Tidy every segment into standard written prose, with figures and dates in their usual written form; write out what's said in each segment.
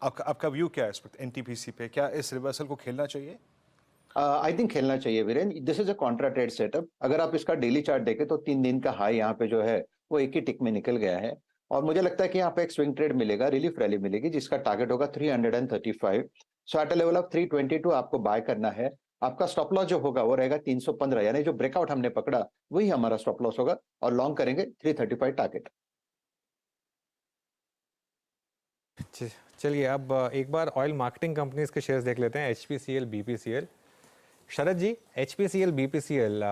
आपका आपका व्यू क्या है इस वक्त एनटीपीसी पे? क्या इस रिवर्सल को खेलना चाहिए? आई थिंक खेलना चाहिए Viren. This is a Contra trade setup. अगर आप इसका डेली चार्ट देखें तो 3 दिन का हाई यहाँ पे जो है वो एक ही टिक में निकल गया है। और मुझे लगता है कि यहाँ पे एक स्विंग ट्रेड मिलेगा, रिलीफ रैली मिलेगी, जिसका टारगेट होगा 335। सो एट अ लेवल ऑफ 322 आपको बाय करना है। आपका स्टॉप लॉस जो होगा वो रहेगा 315, यानी जो ब्रेकआउट हमने पकड़ा वही हमारा स्टॉप लॉस होगा, और लॉन्ग करेंगे 335 टारगेट। च- चलिए अब एक बार ऑयल मार्केटिंग कंपनीज के शेयर्स देख लेते हैं, एचपीसीएल, बीपीसीएल। शरद जी, एचपीसीएल, बीपीसीएल,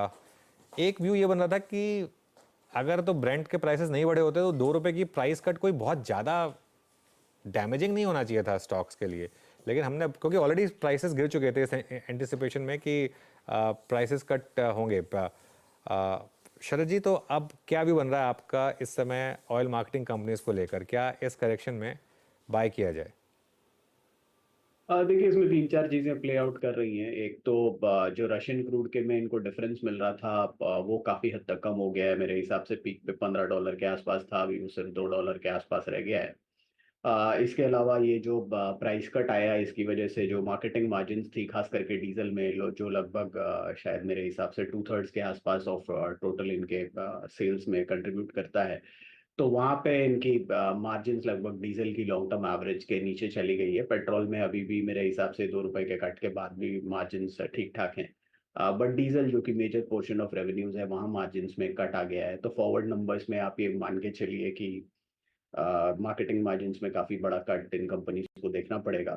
एक व्यू ये बन रहा था कि अगर तो ब्रेंट के प्राइसेस नहीं बढ़े होते तो 2 रुपए की प्राइस कट कोई बहुत ज़्यादा डैमेजिंग नहीं होना चाहिए था स्टॉक्स के लिए। लेकिन हमने, क्योंकि ऑलरेडी प्राइसेस गिर चुके थे इस एंटिसिपेशन में कि प्राइसेस कट होंगे। शरद जी, तो अब क्या व्यू बन रहा है आपका इस समय ऑयल मार्केटिंग कंपनीज को लेकर? क्या इस करेक्शन में बाय किया जाए? देखिए, इसमें तीन चार चीजें प्ले आउट कर रही हैं। एक तो जो रशियन क्रूड के में इनको डिफरेंस मिल रहा था, वो काफी हद तक कम हो गया है। मेरे हिसाब से पीक पे $15 के आसपास था, अभी वो सिर्फ $2 के आसपास रह गया है। इसके अलावा ये जो प्राइस कट आया है, इसकी वजह से जो मार्केटिंग मार्जिन्स थी खास करके डीजल में, जो लगभग शायद मेरे हिसाब से 2/3 के आसपास ऑफ टोटल इनके सेल्स में कंट्रीब्यूट करता है। तो वहाँ पे इनकी मार्जिन्स लगभग डीजल की लॉन्ग टर्म एवरेज के नीचे चली गई है। पेट्रोल में अभी भी मेरे हिसाब से 2 रुपए के कट के बाद भी मार्जिन्स ठीक ठाक हैं। बट डीजल जो कि मेजर पोर्शन ऑफ रेवेन्यूज है, वहाँ मार्जिन्स में कट आ गया है। तो फॉरवर्ड नंबर्स में आप ये मान के चलिए कि मार्केटिंग मार्जिन्स में काफी बड़ा कट इन कंपनीज को देखना पड़ेगा।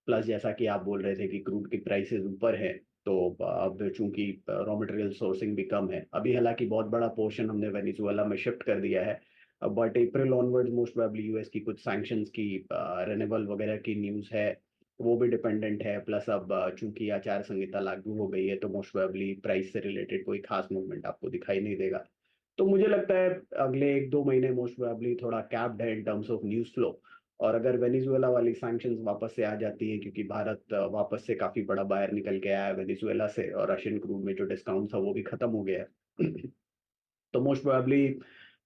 प्लस जैसा कि आप बोल रहे थे कि क्रूड की प्राइसेस ऊपर है, तो अब चूंकि रॉ मटेरियल सोर्सिंग भी कम है अभी, हालांकि बहुत बड़ा पोर्शन हमने वेनेजुएला में शिफ्ट कर दिया है, but April onwards most probably US की कुछ सैंक्शंस की रेनेबल वगैरह की न्यूज़ है, वो भी डिपेंडेंट है। प्लस अब चूंकि आचार संहिता लागू हो गई है, तो मोस्ट प्रोबेबली प्राइस से रिलेटेड कोई खास मूवमेंट आपको दिखाई नहीं देगा। तो मुझे लगता है अगले 1-2 महीने मोस्ट प्रोबेबली थोड़ा कैप्ड है in terms of news flow. और अगर वेनेजुएला वाली सैंक्शंस वापस से आ जाती है, क्योंकि भारत वापस से काफी बड़ा बायर निकल के आया है वेनेजुएला से, और रशियन क्रूड में जो डिस्काउंट था वो भी खत्म हो गया है तो मोस्ट प्रोबेबली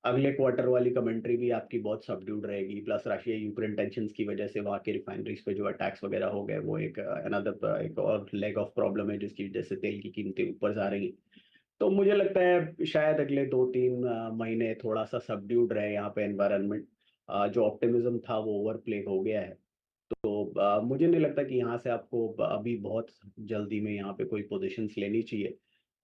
अगले क्वार्टर वाली कमेंट्री भी आपकी बहुत सबड्यूड रहेगी। प्लस रशिया यूक्रेन टेंशन की वजह से वहाँ के रिफाइनरीज पे जो अटैक्स वगैरह हो गए, वो एक अनदर एक और लेग ऑफ प्रॉब्लम है, जिसकी वजह से तेल की कीमतें ऊपर जा रही हैं। तो मुझे लगता है शायद अगले 2-3 महीने थोड़ा सा सबड्यूड रहे यहाँ पे एनवायरनमेंट। जो ऑप्टिमिज्म था वो ओवर प्ले हो गया है। तो मुझे नहीं लगता कि यहाँ से आपको अभी बहुत जल्दी में यहाँ पे कोई पोजीशंस लेनी चाहिए।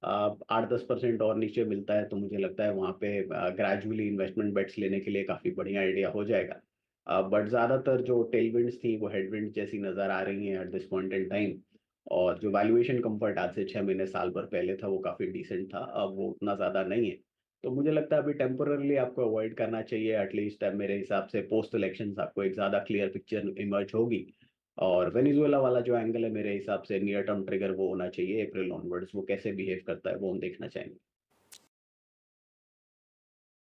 8-10% और नीचे मिलता है तो मुझे लगता है वहाँ पे ग्रेजुअली इन्वेस्टमेंट बेट्स लेने के लिए काफ़ी बढ़िया आइडिया हो जाएगा। बट ज़्यादातर जो टेलविंड्स थी वो हेडविंड जैसी नज़र आ रही हैं at this point in time. और जो वैल्यूएशन कंफर्ट आज से 6 महीने साल भर पहले था वो काफ़ी डिसेंट था, अब वो उतना ज़्यादा नहीं है। तो मुझे लगता है अभी टेम्पोररली आपको अवॉइड करना चाहिए। एटलीस्ट मेरे हिसाब से पोस्ट इलेक्शंस आपको एक ज़्यादा क्लियर पिक्चर इमर्ज होगी। और वेनेजुएला वाला जो एंगल है, मेरे हिसाब से नियर टर्म ट्रिगर वो होना चाहिए अप्रैल ऑनवर्ड्स। वो कैसे बिहेव करता है वो हम देखना चाहेंगे।